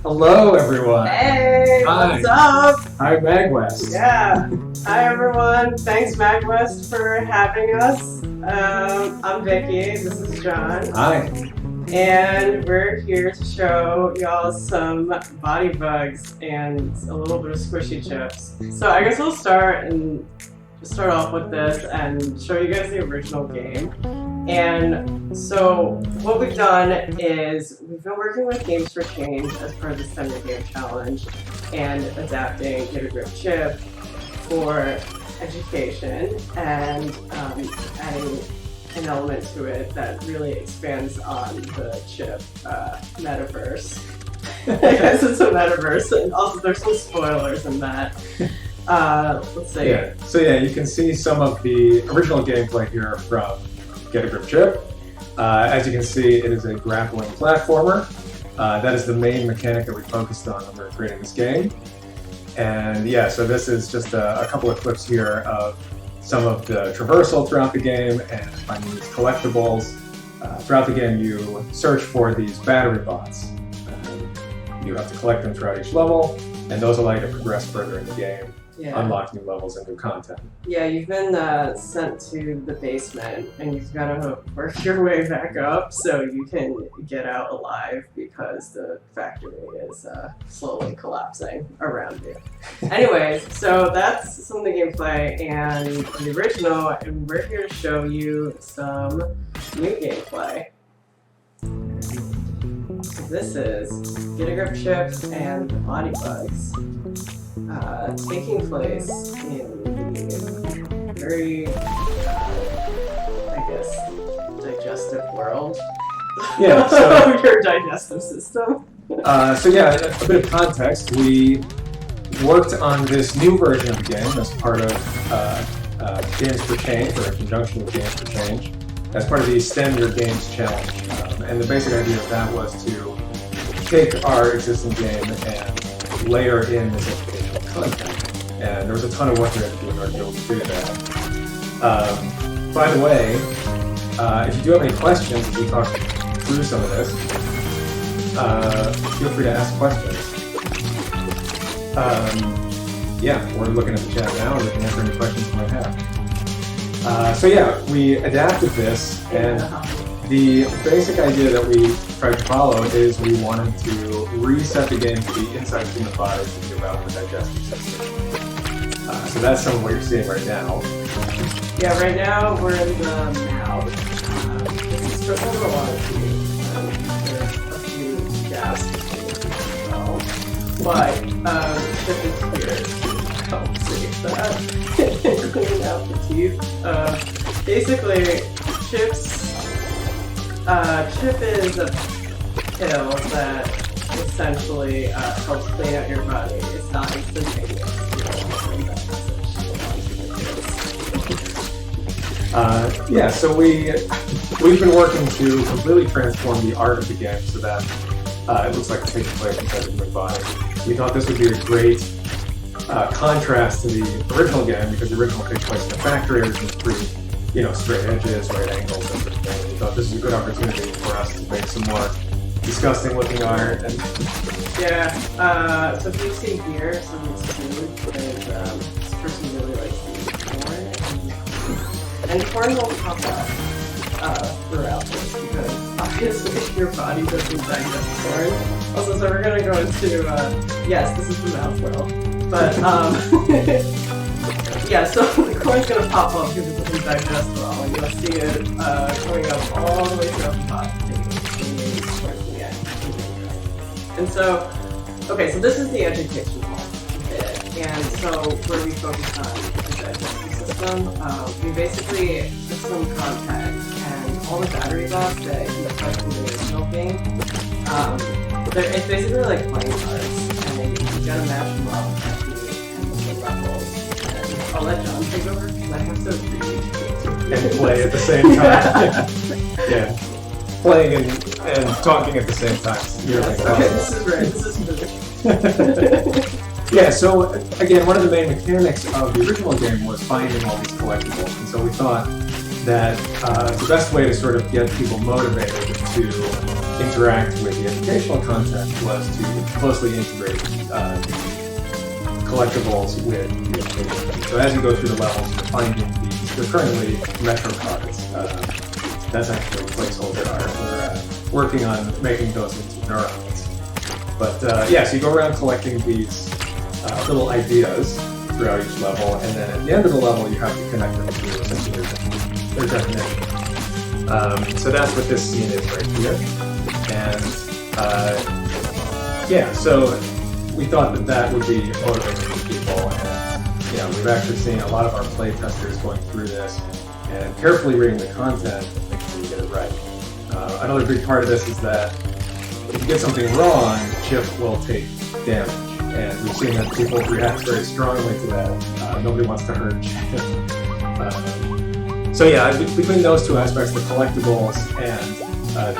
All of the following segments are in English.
Hello, everyone. Hey, Hi. what's up? Hi, MAGWest. Yeah. Hi, everyone. Thanks, MAGWest, for having us. I'm Vicky. This is John. Hi. And we're here to show y'all some body bugs and a little bit of squishy chips. So I guess we'll start off with this and show you guys the original game. And so what we've done is we've been working with Games for Change as part of the Send Game Challenge and adapting Get a Grip Chip for education and adding an element to it that really expands on the chip metaverse. I guess it's a metaverse, and also there's some spoilers in that. Let's see. Yeah. So you can see some of the original gameplay here from Get a Grip Chip. As you can see, it is a grappling platformer. That is the main mechanic that we focused on when we were creating this game. And yeah, so this is just a couple of clips here of some of the traversal throughout the game and finding these collectibles. Throughout the game, you search for these battery bots. You have to collect them throughout each level, and those allow you to progress further in the game. Yeah. Unlock new levels and new content. Yeah, you've been sent to the basement, and you've got to work your way back up so you can get out alive because the factory is slowly collapsing around you. Anyways, so that's some of the gameplay and the original, and we're here to show you some new gameplay. So this is Get a Grip Chips and the Body Bugs. Taking place in the very, I guess, digestive world. Yeah, so your digestive system. So yeah, a bit of context. We worked on this new version of the game as part of Games for Change, or in conjunction with Games for Change, as part of the STEM Your Games Challenge. And the basic idea of that was to take our existing game and layer in this educational content. And there was a ton of work we had to do in order to be able to do that. By the way, if you do have any questions as we talk through some of this, feel free to ask questions. Yeah, we're looking at the chat now and we can answer any questions you might have. So yeah, we adapted this, and the basic idea that we tried to follow is we wanted to reset the game to be inside the human body to develop the digestive system. So that's some of what you're seeing right now. Yeah, right now we're in the mouth. This is for a lot of food. There's a few gaps as well. But Chip is here to help save that. Cleaning out the teeth. Basically, Chip is a pill that essentially helps clean out your body. It's not instantaneous. Yeah, so we've been working to completely transform the art of the game so that it looks like it's taking place inside the human body. We thought this would be a great contrast to the original game, because the original takes place in a factory, everything's pretty, straight edges, right angles, that sort of thing. We thought this was a good opportunity for us to make some more disgusting looking art. And yeah, so if you see here, some of this food, and this person really likes to eat corn, and corn will pop up throughout this, because obviously your body doesn't digest corn. Also, so we're gonna go into, yes, this is the mouth well, but yeah, so the corn's gonna pop up because it doesn't digest well, and you'll see it coming up all the way throughout the body. And so, okay, so this is the educational bit, and so where we focus on the digestive system, we basically took some context, and all the battery bots that you fight in the original game, it's basically like playing cards, and you gotta match them up at the levels. And I'll let John take over, because I have to read. And play at the same time. Yeah. Playing and talking at the same time. Okay, this is right. This is Yeah, so again, one of the main mechanics of the original game was finding all these collectibles, and so we thought that the best way to sort of get people motivated to interact with the educational content was to closely integrate collectibles with the education. So as you go through the levels, you're finding they're currently Metro cards. That's actually placeholder art. We're working on making those into neurons. But yeah, so you go around collecting these little ideas throughout each level, and then at the end of the level, you have to connect them to essentially their definition. So that's what this scene is right here. And yeah, so we thought that that would be motivating for people, and you know, we've actually seen a lot of our play testers going through this and carefully reading the content and making sure you get it right. Another big part of this is that if you get something wrong, chip will take damage, and we've seen that people react very strongly to that. Nobody wants to hurt chip. So yeah, between those two aspects, the collectibles and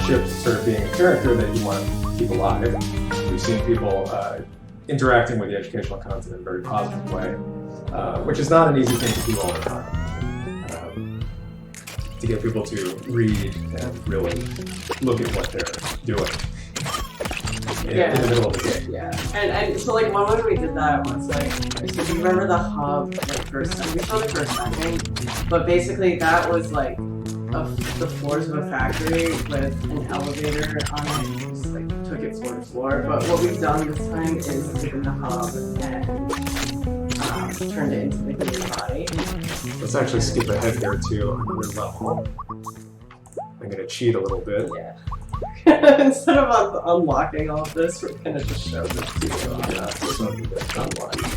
chip sort of being a character that you want to keep alive, we've seen people interacting with the educational content in a very positive way, which is not an easy thing to do all the time. To get people to read and really look at what they're doing in the middle of the game. Yeah, and so like one way we did that was like, so do you remember the hub like first time? We showed it for a second, but basically that was like the floors of a factory with an elevator on it. Just like took it floor to floor. But what we've done this time is taken the hub and turned it into the human body. Let's actually skip ahead here to another level. I'm going to cheat a little bit. Yeah. Instead of unlocking all of this, we're going to just show this to you on this one.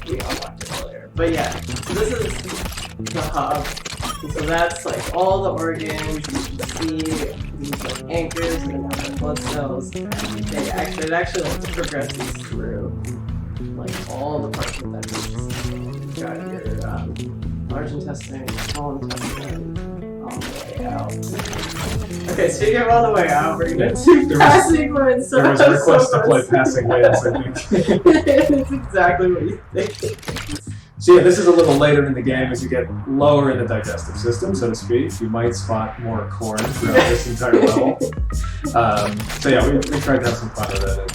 We unlocked it earlier. But yeah, so this is the hub. And so that's like all the organs. You can see these like anchors and then the blood cells. And it actually like progresses through like all the parts of that system. You've got your large intestine, small intestine, on the way out. Okay, speaking of on the way out, we're gonna do passing winds. There was a request to play passing winds, I think. It's exactly what you think. So yeah, this is a little later in the game as you get lower in the digestive system, so to speak. You might spot more corn throughout this entire level. So yeah, we tried to have some fun with it.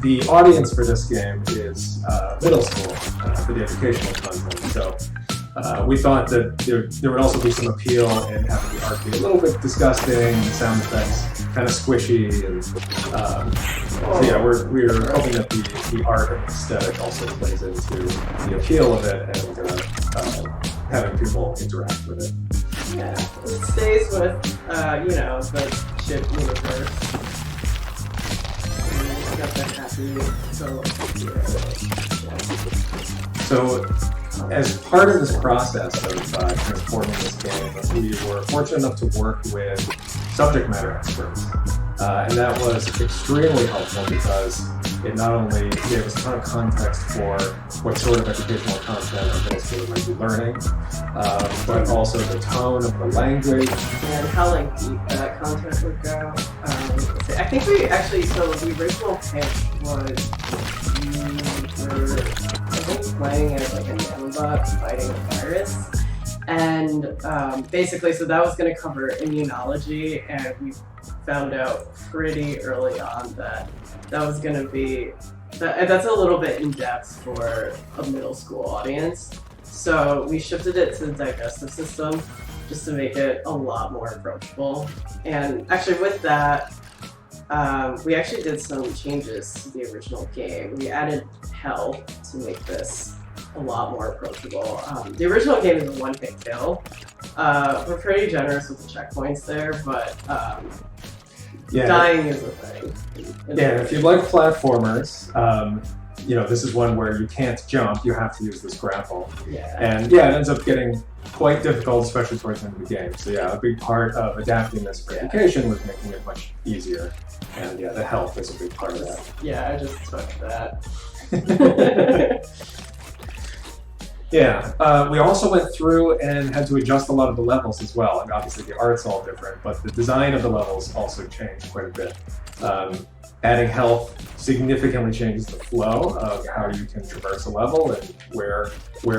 The audience for this game is middle school for the educational content. So we thought that there would also be some appeal in having the art be a little bit disgusting, the sound effects kind of squishy, and so yeah, we're hoping that the art and aesthetic also plays into the appeal of it and having people interact with it. Yeah, it stays with you know, the chip universe. Got that happy So as part of this process of transforming this game, we were fortunate enough to work with subject matter experts. And that was extremely helpful because it not only gave us a ton of context for what sort of educational content our middle schoolers might be learning, but also the tone of the language. And how lengthy that content would go. I think we actually, so the original pitch was playing as like a nanobot fighting a virus, and basically, so that was going to cover immunology, and we found out pretty early on that was going to be that's a little bit in depth for a middle school audience. So we shifted it to the digestive system just to make it a lot more approachable. And actually, with that, we actually did some changes to the original game. We added hell to make this a lot more approachable. The original game is a one-hit kill. We're pretty generous with the checkpoints there, but dying is a thing. Yeah, if you like platformers, you know, this is one where you can't jump, you have to use this grapple. Yeah. And yeah, it ends up getting quite difficult, especially towards the end of the game. So yeah, a big part of adapting this for education was making it much easier. And yeah, the health is a big part of that. Yeah, I just took that. Yeah, we also went through and had to adjust a lot of the levels as well. And obviously the art's all different, but the design of the levels also changed quite a bit. Adding health significantly changes the flow of how you can traverse a level and where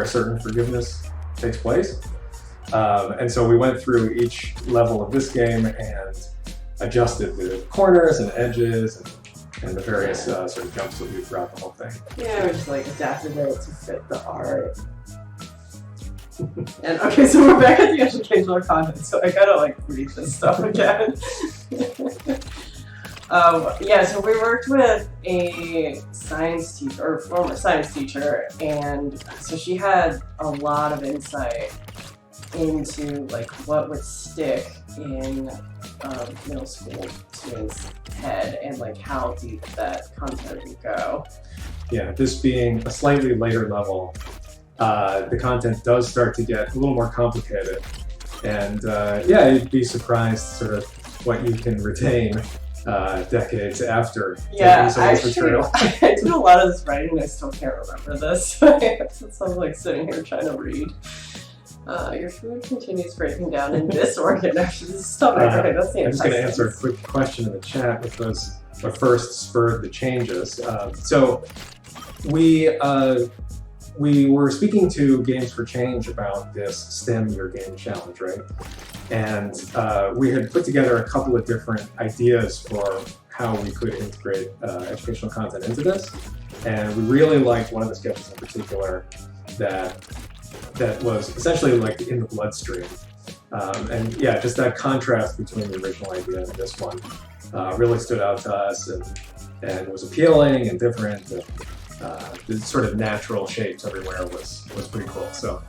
certain forgiveness takes place. And so we went through each level of this game and adjusted the corners and edges and the various sort of jumps that we do throughout the whole thing. Yeah, we just like adapted it to fit the art. And okay, so we're back at the educational content, so I gotta like read this stuff again. Yeah, so we worked with a science teacher, or former science teacher, and so she had a lot of insight into like what would stick in middle school students' head and like how deep that content would go. Yeah, this being a slightly later level, the content does start to get a little more complicated, and yeah, you'd be surprised sort of what you can retain decades after taking some of this material. I did a lot of this writing and I still can't remember this. Since I'm like sitting here trying to read. Your food continues breaking down in this organ after this stomach. Okay, that's the I'm just going to answer a quick question in the chat, which was what first spurred the changes. So we were speaking to Games for Change about this STEM Your Game Challenge, right? And we had put together a couple of different ideas for how we could integrate educational content into this. And we really liked one of the sketches in particular that was essentially like in the bloodstream. And yeah, just that contrast between the original idea and this one really stood out to us and was appealing and different. And, the sort of natural shapes everywhere was pretty cool. So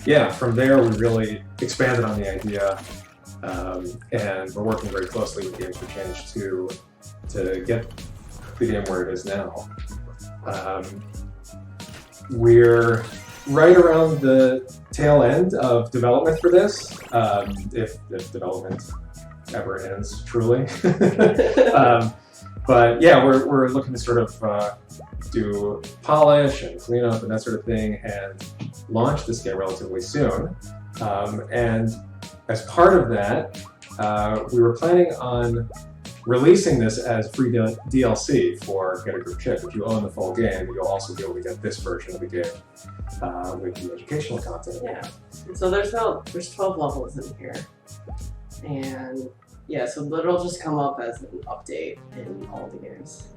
yeah, from there we really expanded on the idea, and we're working very closely with Games for Change to get the game where it is now. We're right around the tail end of development for this, if development ever ends, truly. But yeah, we're looking to sort of do polish and clean up and that sort of thing and launch this game relatively soon. And as part of that, we were planning on releasing this as free DLC for Get a Grip Chip. If you own the full game, you'll also be able to get this version of the game with the educational content. Yeah. So there's 12 levels in here, and yeah, so it'll just come up as an update in all the games.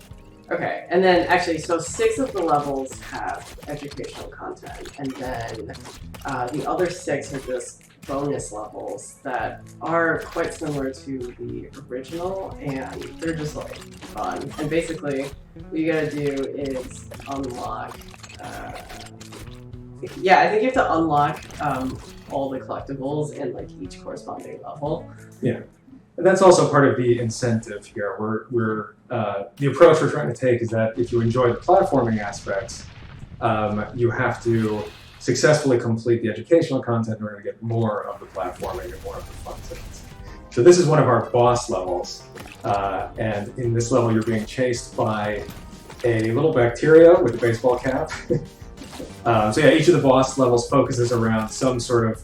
Okay, and then actually, so 6 of the levels have educational content, and then the other 6 are just bonus levels that are quite similar to the original, and they're just like fun. And basically, what you gotta do is unlock. Yeah, I think you have to unlock all the collectibles in like each corresponding level. Yeah. And that's also part of the incentive here. The approach we're trying to take is that if you enjoy the platforming aspects, you have to successfully complete the educational content in order to get more of the platforming and more of the fun things. So this is one of our boss levels, and in this level you're being chased by a little bacteria with a baseball cap. So yeah, each of the boss levels focuses around some sort of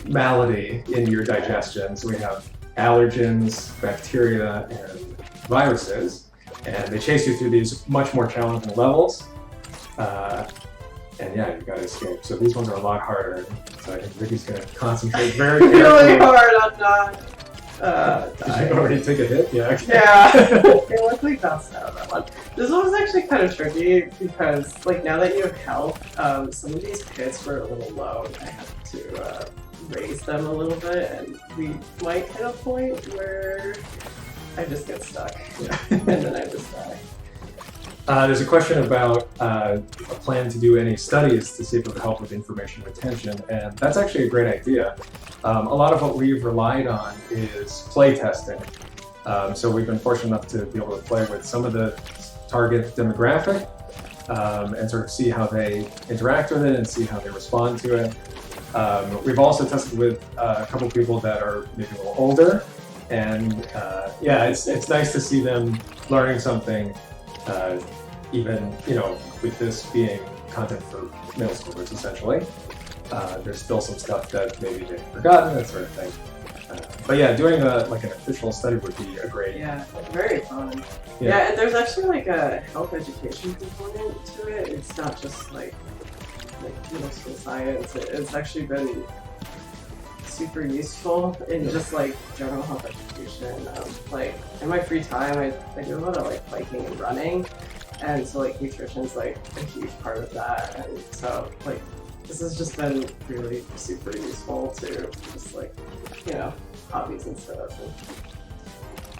malady in your digestion. So we have allergens, bacteria, and viruses, and they chase you through these much more challenging levels. And yeah, you gotta escape. So these ones are a lot harder. So I think Vicky's gonna concentrate very carefully. Really hard on not dying. Did you already take a hit? Yeah. Yeah. It looked like bounced out of that one. This one was actually kind of tricky because, like, now that you have health, some of these pits were a little low, and I had to raise them a little bit, and we might hit a point where I just get stuck, and then I just die. There's a question about a plan to do any studies to see if it would help with information retention, and that's actually a great idea. A lot of what we've relied on is play testing. So we've been fortunate enough to be able to play with some of the target demographic and sort of see how they interact with it and see how they respond to it. We've also tested with a couple of people that are maybe a little older, and yeah, it's nice to see them learning something, even, you know, with this being content for middle schoolers essentially. There's still some stuff that maybe they've forgotten, that sort of thing. But yeah, doing like an official study would be a great... Yeah, very fun. Yeah, and there's actually like a health education component to it. It's not just like middle school science. It's actually been super useful in just like general health education. Like in my free time, I do a lot of like biking and running, and so like nutrition's like a huge part of that. And so like this has just been really super useful to just like, you know, hobbies and stuff.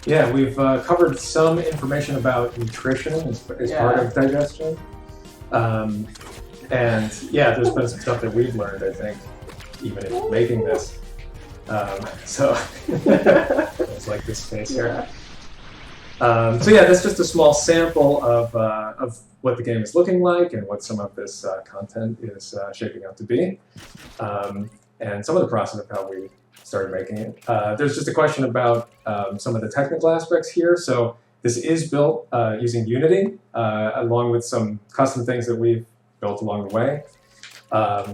Yeah, we've covered some information about nutrition as part of digestion. And yeah, there's been some stuff that we've learned, I think, even in making this. So it's like this space here. So yeah, that's just a small sample of what the game is looking like and what some of this content is shaping out to be, and some of the process of how we started making it. There's just a question about some of the technical aspects here. So this is built using Unity, along with some custom things that we've built along the way.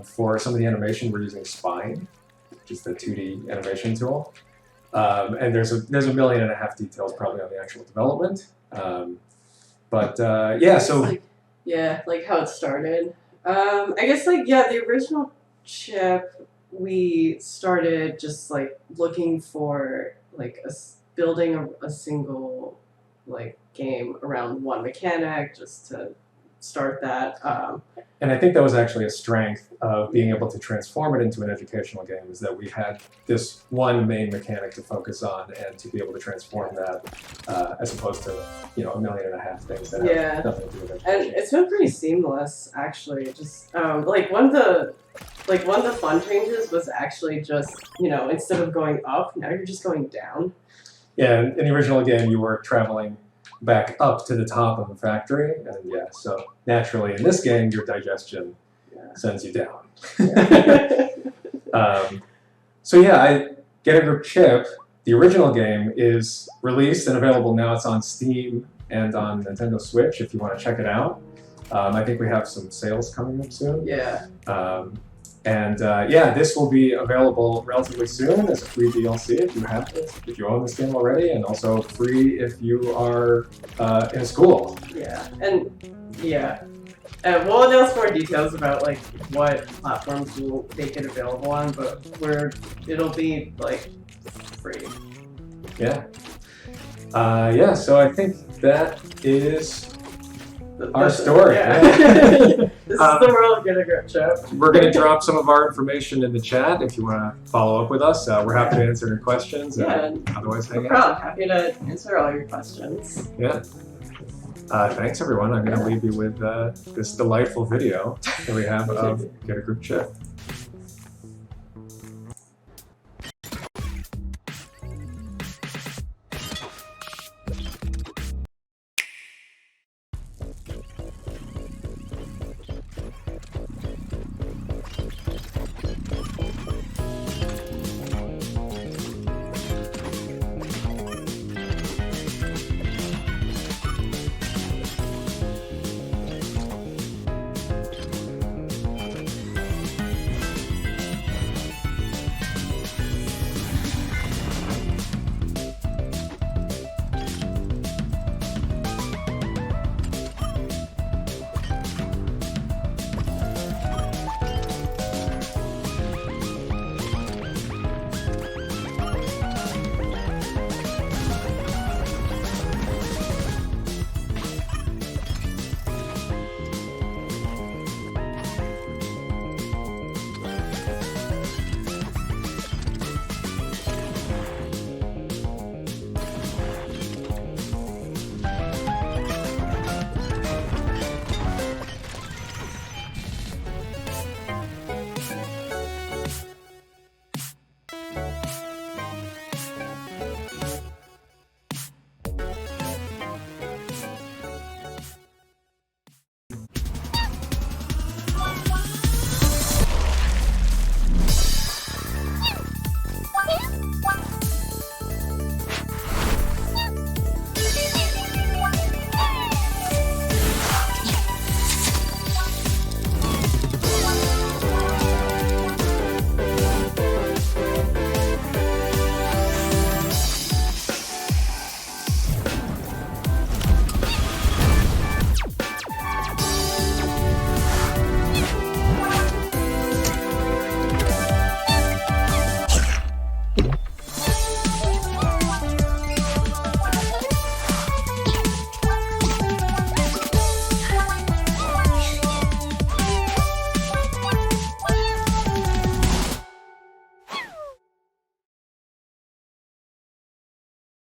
For some of the animation, we're using Spine, which is the 2D animation tool. And there's a 1.5 million details probably on the actual development. Yeah, so like how it started. I guess the original chip, we started just like looking for like building a single like game around one mechanic just to start that. And I think that was actually a strength of being able to transform it into an educational game, is that we had this one main mechanic to focus on and to be able to transform that as opposed to 1.5 million things that have nothing to do with education. And it's been pretty seamless actually. Just one of the fun changes was actually just, instead of going up, now you're just going down. Yeah, in the original game you were traveling back up to the top of the factory, and so naturally in this game your digestion sends you down. Get a Grip Chip, the original game, is released and available now. It's on Steam and on Nintendo Switch if you want to check it out. I think we have some sales coming up soon. This will be available relatively soon as a free DLC if you own this game already, and also free if you are in school. We'll announce more details about like what platforms we'll make it available on, but it'll be like free. So I think that is our story. This is the world of Get a Grip Chip. We're going to drop some of our information in the chat if you want to follow up with us. We're happy to answer your questions. Otherwise, hang out. Happy to answer all your questions. Thanks, everyone. I'm going to leave you with this delightful video that we have of Get a Grip Chip.